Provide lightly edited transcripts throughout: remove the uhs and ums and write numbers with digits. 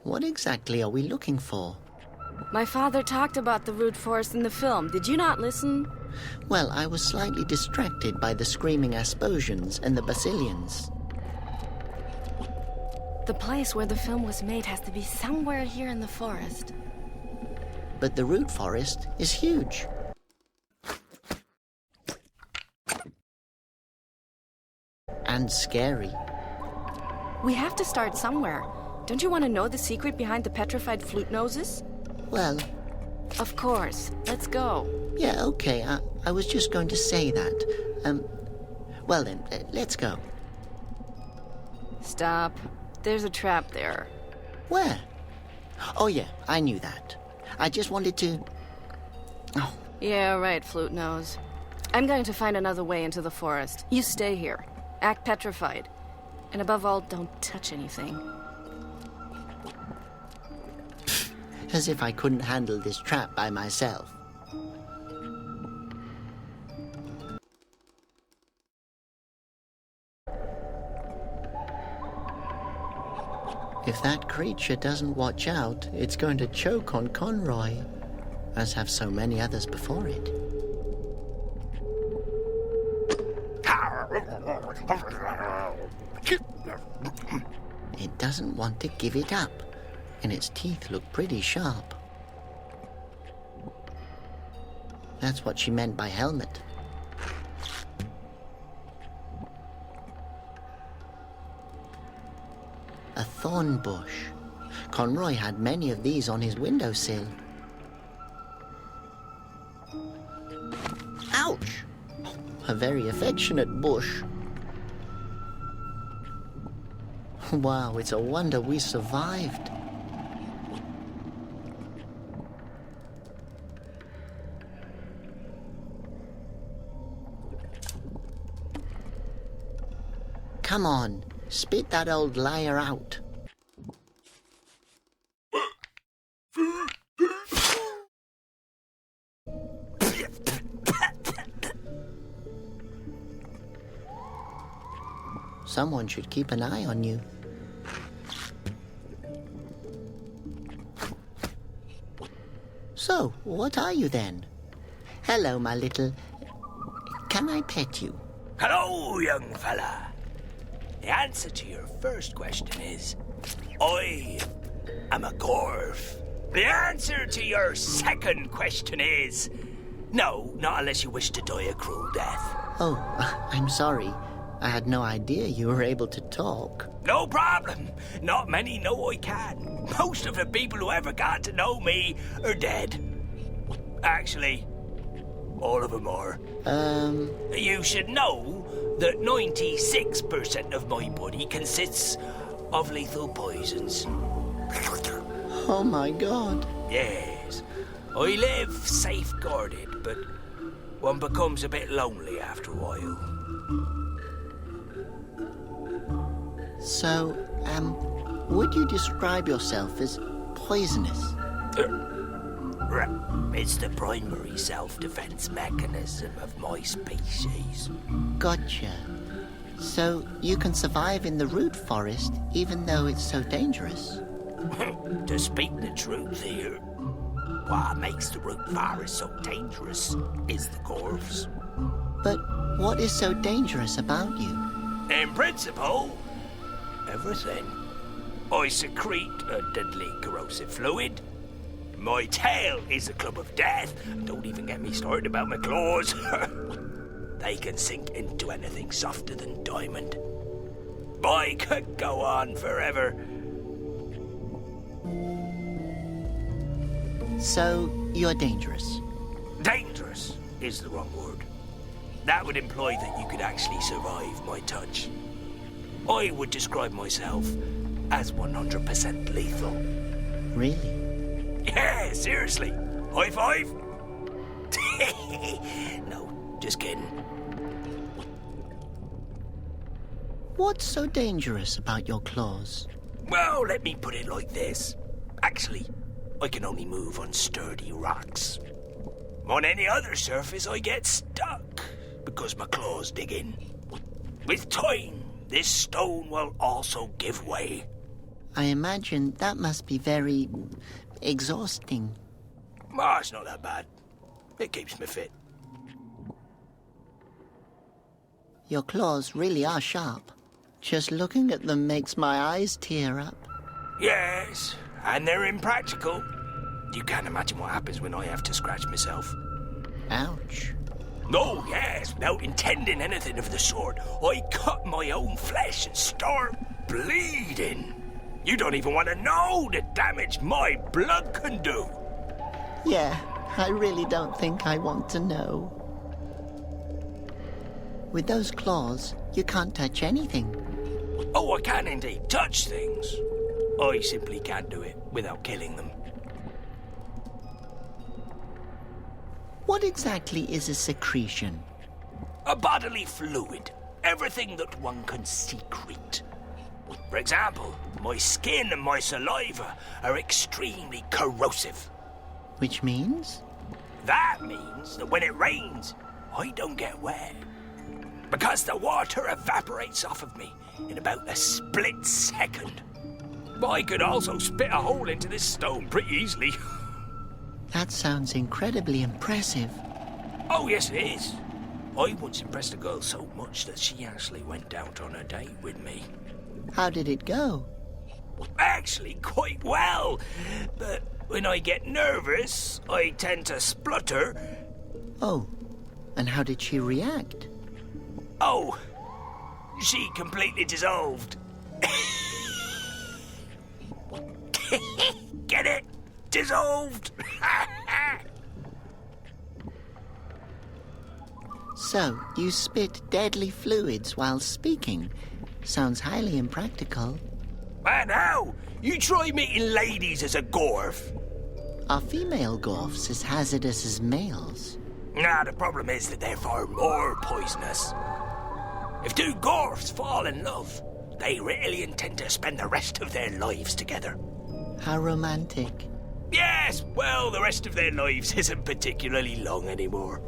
What exactly are we looking for? My father talked about the root forest in the film. Did you not listen? Well, I was slightly distracted by the screaming Asposians and the Basilians. The place where the film was made has to be somewhere here in the forest. But the root forest is huge. And scary. We have to start somewhere. Don't you want to know the secret behind the petrified flute noses? Well... Of course. Let's go. Yeah, okay. I was just going to say that. Well then, let's go. Stop. There's a trap there. Where? Oh yeah, I knew that. I just wanted to... Oh. Yeah, right, Flute Nose. I'm going to find another way into the forest. You stay here. Act petrified. And above all, don't touch anything. As if I couldn't handle this trap by myself. If that creature doesn't watch out, it's going to choke on Conroy, as have so many others before it. It doesn't want to give it up, and its teeth look pretty sharp. That's what she meant by helmet. A thorn bush. Conroy had many of these on his windowsill. Ouch! A very affectionate bush. Wow, it's a wonder we survived. Come on, spit that old liar out. Someone should keep an eye on you. So, what are you then? Hello, my little... Can I pet you? Hello, young fella. The answer to your first question is... I am a Gorf. The answer to your second question is... No, not unless you wish to die a cruel death. Oh, I'm sorry. I had no idea you were able to talk. No problem. Not many know I can. Most of the people who ever got to know me are dead. Actually, all of them are. You should know that 96% of my body consists of lethal poisons. Oh my God. Yes. I live safeguarded, but one becomes a bit lonely after a while. So, would you describe yourself as poisonous? It's the primary self-defense mechanism of my species. Gotcha. So, you can survive in the root forest even though it's so dangerous? To speak the truth here, what makes the root forest so dangerous is the Gorfs. But what is so dangerous about you? In principle, everything. I secrete a deadly corrosive fluid. My tail is a club of death. Don't even get me started about my claws. They can sink into anything softer than diamond. I could go on forever. So, you're dangerous? Dangerous is the wrong word. That would imply that you could actually survive my touch. I would describe myself as 100% lethal. Really? Yeah, seriously. High five? No, just kidding. What's so dangerous about your claws? Well, let me put it like this. Actually, I can only move on sturdy rocks. On any other surface, I get stuck because my claws dig in. With time, this stone will also give way. I imagine that must be very exhausting. Oh, it's not that bad. It keeps me fit. Your claws really are sharp. Just looking at them makes my eyes tear up. Yes, and they're impractical. You can't imagine what happens when I have to scratch myself. Ouch. Oh, yes, without intending anything of the sort, I cut my own flesh and start bleeding. You don't even want to know the damage my blood can do. Yeah, I really don't think I want to know. With those claws, you can't touch anything. Oh, I can indeed touch things. I simply can't do it without killing them. What exactly is a secretion? A bodily fluid. Everything that one can secrete. For example, my skin and my saliva are extremely corrosive. Which means? That means that when it rains, I don't get wet. Because the water evaporates off of me in about a split second. But I could also spit a hole into this stone pretty easily. That sounds incredibly impressive. Oh, yes, it is. I once impressed a girl so much that she actually went out on a date with me. How did it go? Actually, quite well. But when I get nervous, I tend to splutter. Oh, and how did she react? Oh, she completely dissolved. Get it? Dissolved. So, you spit deadly fluids while speaking. Sounds highly impractical. And how? You try meeting ladies as a gorf. Are female gorfs as hazardous as males? Nah, the problem is that they're far more poisonous. If two gorfs fall in love, they really intend to spend the rest of their lives together. How romantic. Yes, well, the rest of their lives isn't particularly long anymore.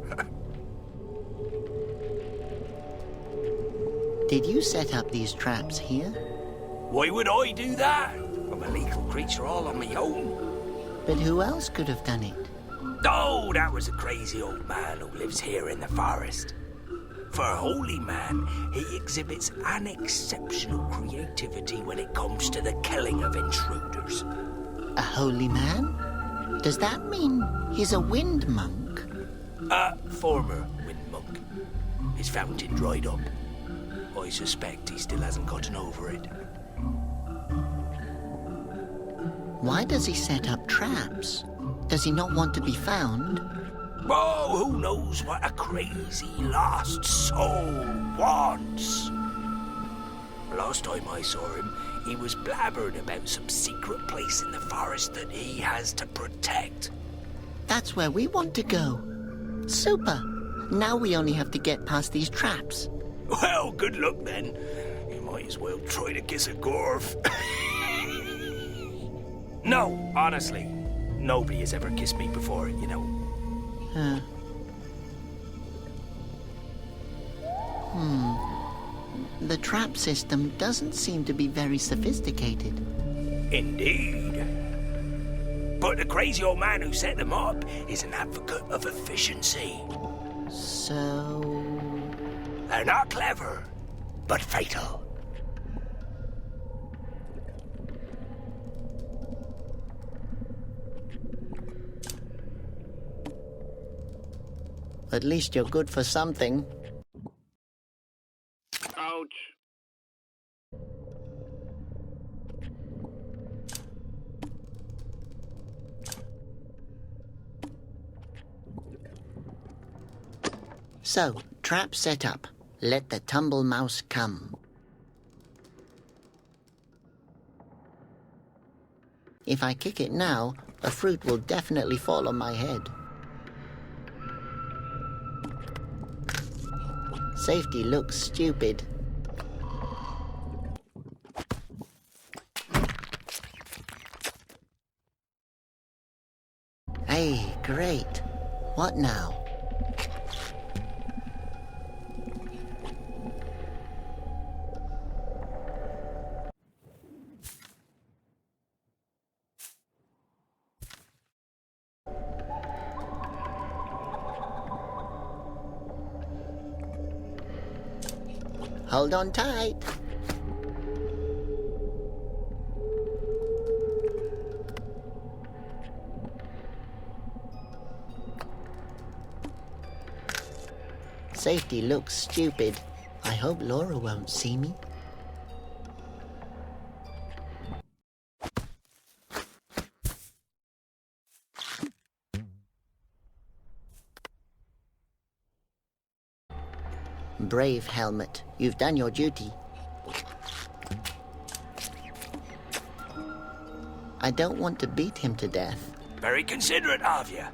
Did you set up these traps here? Why would I do that? I'm a lethal creature all on my own. But who else could have done it? Oh, that was a crazy old man who lives here in the forest. For a holy man, he exhibits an exceptional creativity when it comes to the killing of intruders. A holy man? Does that mean he's a wind monk? A former wind monk. His fountain dried up. I suspect he still hasn't gotten over it. Why does he set up traps? Does he not want to be found? Oh, who knows what a crazy lost soul wants? Last time I saw him, he was blabbering about some secret place in the forest that he has to protect. That's where we want to go. Super. Now we only have to get past these traps. Well, good luck then. You might as well try to kiss a gorf. No, honestly. Nobody has ever kissed me before, you know. The trap system doesn't seem to be very sophisticated. Indeed. But the crazy old man who set them up is an advocate of efficiency. So... They're not clever, but fatal. At least you're good for something. Ouch. So, trap set up. Let the tumble mouse come. If I kick it now, a fruit will definitely fall on my head. Safety looks stupid. Hey, great. What now? Hold on tight. Safety looks stupid. I hope Laura won't see me. Brave Helmet, you've done your duty. I don't want to beat him to death. Very considerate of you.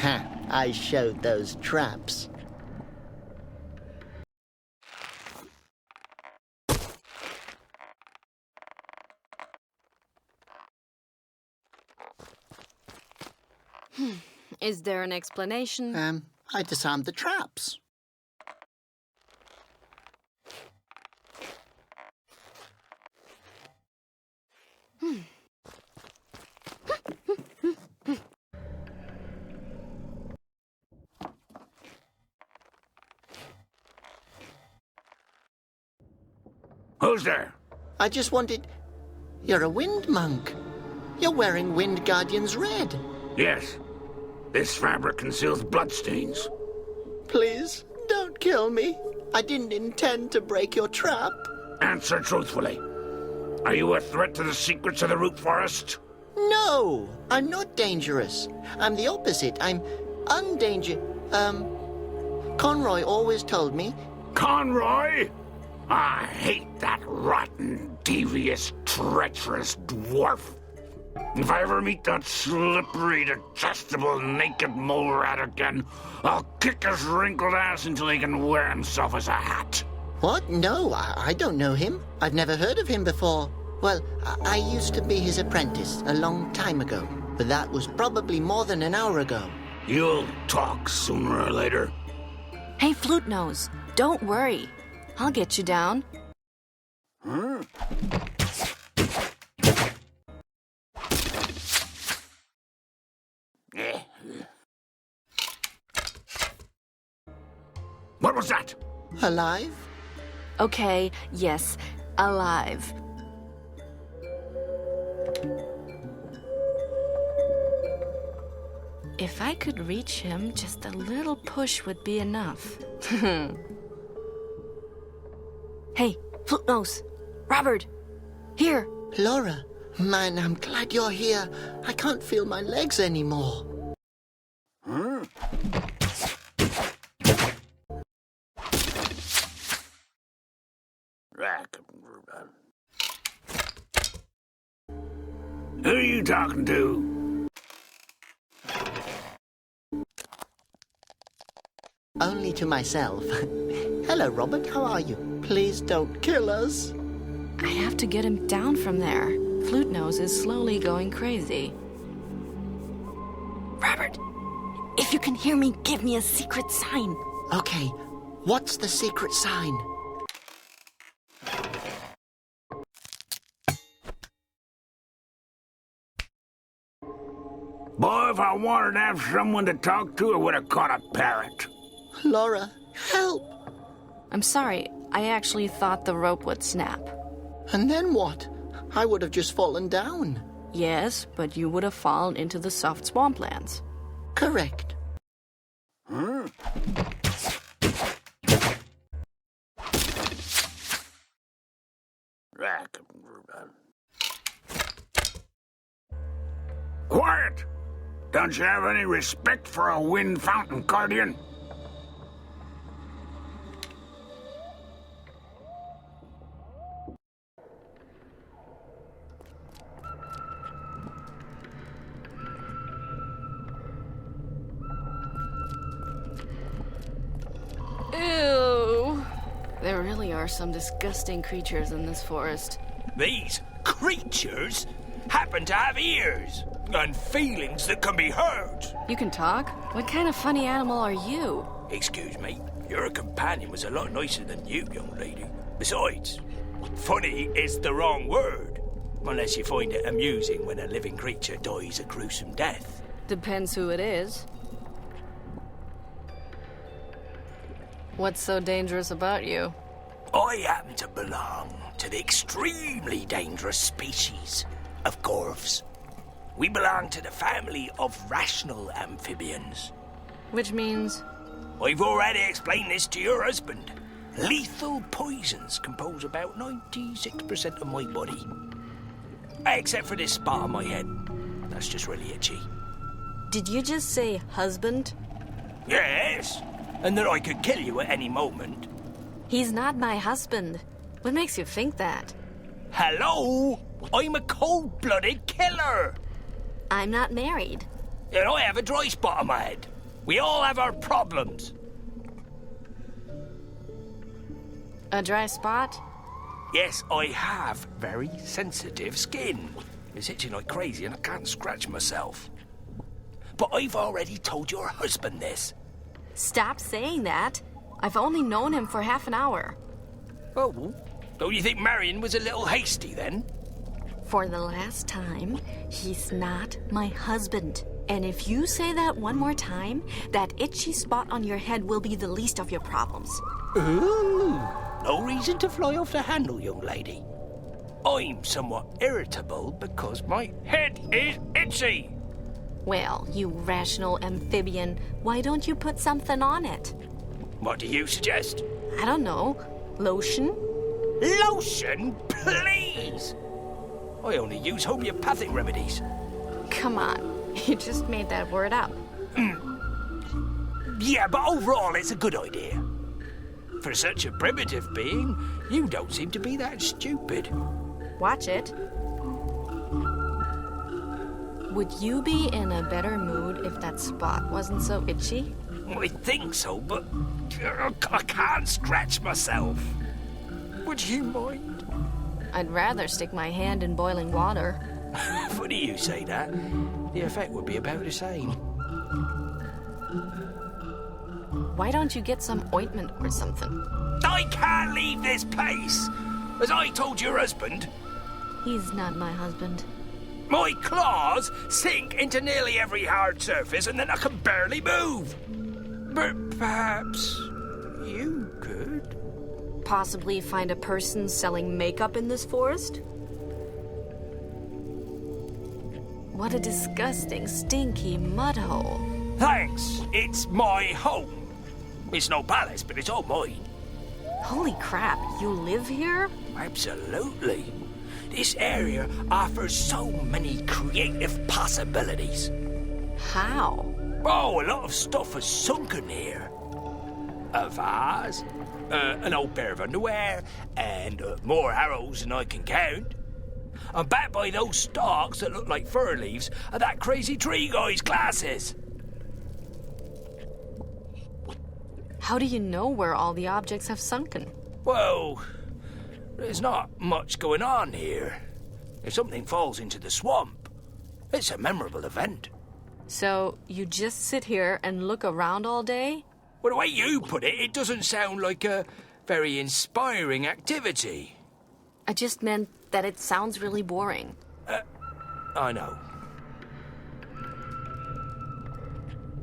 Ha! I showed those traps. Is there an explanation? I disarmed the traps. Who's there? I just wanted... You're a wind monk. You're wearing Wind Guardian's red. Yes. This fabric conceals bloodstains. Please, don't kill me. I didn't intend to break your trap. Answer truthfully. Are you a threat to the secrets of the root forest? No, I'm not dangerous. I'm the opposite. I'm Conroy always told me... Conroy? I hate that rotten, devious, treacherous dwarf. If I ever meet that slippery, digestible, naked mole rat again, I'll kick his wrinkled ass until he can wear himself as a hat. What? No, I don't know him. I've never heard of him before. Well, I used to be his apprentice a long time ago, but that was probably more than an hour ago. You'll talk sooner or later. Hey, Flute Nose, don't worry. I'll get you down. Huh? What was that? Alive? Okay, yes, alive. If I could reach him, just a little push would be enough. Hey, Flute Nose! Robert! Here! Laura, man, I'm glad you're here. I can't feel my legs anymore. Huh? Who are you talking to? Only to myself. Hello, Robert, how are you? Please don't kill us. I have to get him down from there. Flute Nose is slowly going crazy. Robert, if you can hear me, give me a secret sign. Okay, what's the secret sign? Boy, if I wanted to have someone to talk to, I would have caught a parrot. Laura, help! I'm sorry, I actually thought the rope would snap. And then what? I would have just fallen down. Yes, but you would have fallen into the soft swamplands. Correct. Huh? Quiet! Don't you have any respect for a wind fountain guardian? Ew! There really are some disgusting creatures in this forest. These creatures happen to have ears. and feelings that can be hurt. You can talk? What kind of funny animal are you? Excuse me, your companion was a lot nicer than you, young lady. Besides, funny is the wrong word, unless you find it amusing when a living creature dies a gruesome death. Depends who it is. What's so dangerous about you? I happen to belong to the extremely dangerous species of Gorvs. We belong to the family of rational amphibians. Which means? I've already explained this to your husband. Lethal poisons compose about 96% of my body. Except for this spot on my head. That's just really itchy. Did you just say husband? Yes, and that I could kill you at any moment. He's not my husband. What makes you think that? Hello? I'm a cold-blooded killer. I'm not married. And I have a dry spot on my head. We all have our problems. A dry spot? Yes, I have very sensitive skin. It's itching like crazy and I can't scratch myself. But I've already told your husband this. Stop saying that. I've only known him for half an hour. Oh, don't you think Marion was a little hasty then? For the last time, he's not my husband. And if you say that one more time, that itchy spot on your head will be the least of your problems. Ooh, no reason to fly off the handle, young lady. I'm somewhat irritable because my head is itchy. Well, you rational amphibian, why don't you put something on it? What do you suggest? I don't know. Lotion? Lotion, please! I only use homeopathic remedies. Come on, you just made that word up. Yeah, but overall it's a good idea. For such a primitive being, you don't seem to be that stupid. Watch it. Would you be in a better mood if that spot wasn't so itchy? I think so, but I can't scratch myself. Would you mind? I'd rather stick my hand in boiling water. Funny you say that. The effect would be about the same. Why don't you get some ointment or something? I can't leave this place! As I told your husband, He's not my husband. my claws sink into nearly every hard surface and then I can barely move. But perhaps you could. Possibly find a person selling makeup in this forest? What a disgusting, stinky mud hole. Thanks, it's my home. It's no palace, but it's all mine. Holy crap, you live here? Absolutely. This area offers so many creative possibilities. How? Oh, a lot of stuff has sunken here. A vase, an old pair of underwear, and more arrows than I can count. I'm backed by those stalks that look like fir leaves of that crazy tree guy's glasses. How do you know where all the objects have sunken? Well, there's not much going on here. If something falls into the swamp, it's a memorable event. So, you just sit here and look around all day? Well, the way you put it, it doesn't sound like a very inspiring activity. I just meant that it sounds really boring. I know.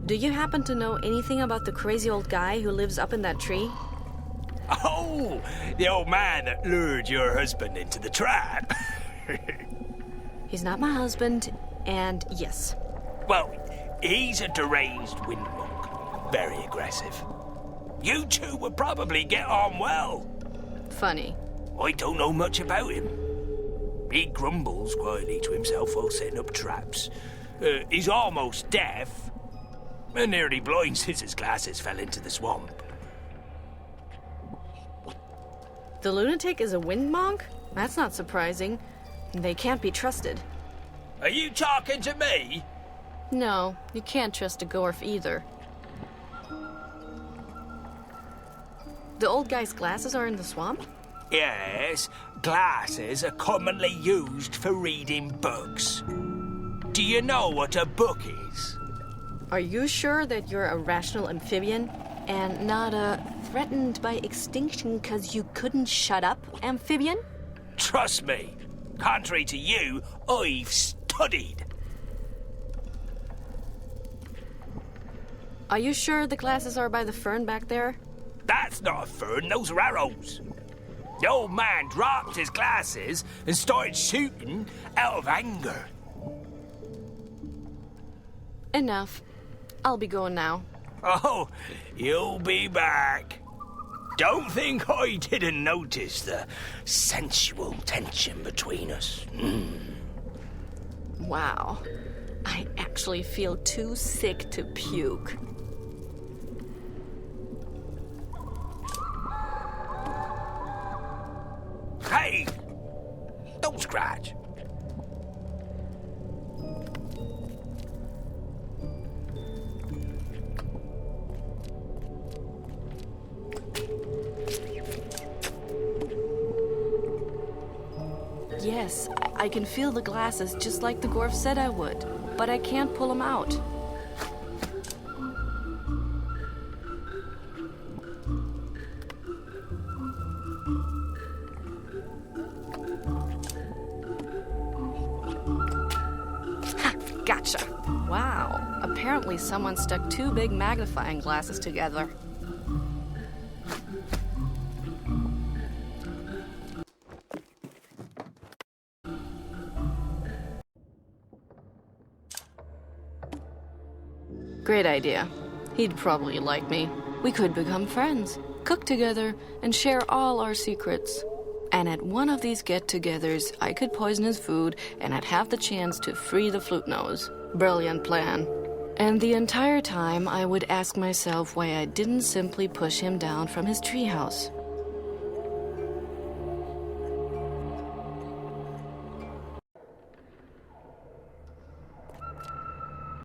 Do you happen to know anything about the crazy old guy who lives up in that tree? Oh, the old man that lured your husband into the trap. He's not my husband, and yes. Well, he's a deranged wind monk. Very aggressive. You two would probably get on well. Funny. I don't know much about him. He grumbles quietly to himself while setting up traps. He's almost deaf. And nearly blind since his glasses fell into the swamp. The lunatic is a wind monk? That's not surprising. They can't be trusted. Are you talking to me? No, you can't trust a Gorf either. The old guy's glasses are in the swamp? Yes, glasses are commonly used for reading books. Do you know what a book is? Are you sure that you're a rational amphibian and not a threatened by extinction because you couldn't shut up amphibian? Trust me, contrary to you, I've studied. Are you sure the glasses are by the fern back there? That's not a fern, those are arrows. The old man dropped his glasses and started shooting out of anger. Enough. I'll be going now. Oh, you'll be back. Don't think I didn't notice the sensual tension between us. Wow. I actually feel too sick to puke. Hey! Don't scratch. Yes, I can feel the glasses just like the dwarf said I would, but I can't pull them out. Ha! Gotcha! Wow, apparently someone stuck 2 big magnifying glasses together. Great idea. He'd probably like me. We could become friends, cook together, and share all our secrets. And at one of these get-togethers, I could poison his food, and I'd have the chance to free the flute nose. Brilliant plan. And the entire time, I would ask myself why I didn't simply push him down from his treehouse.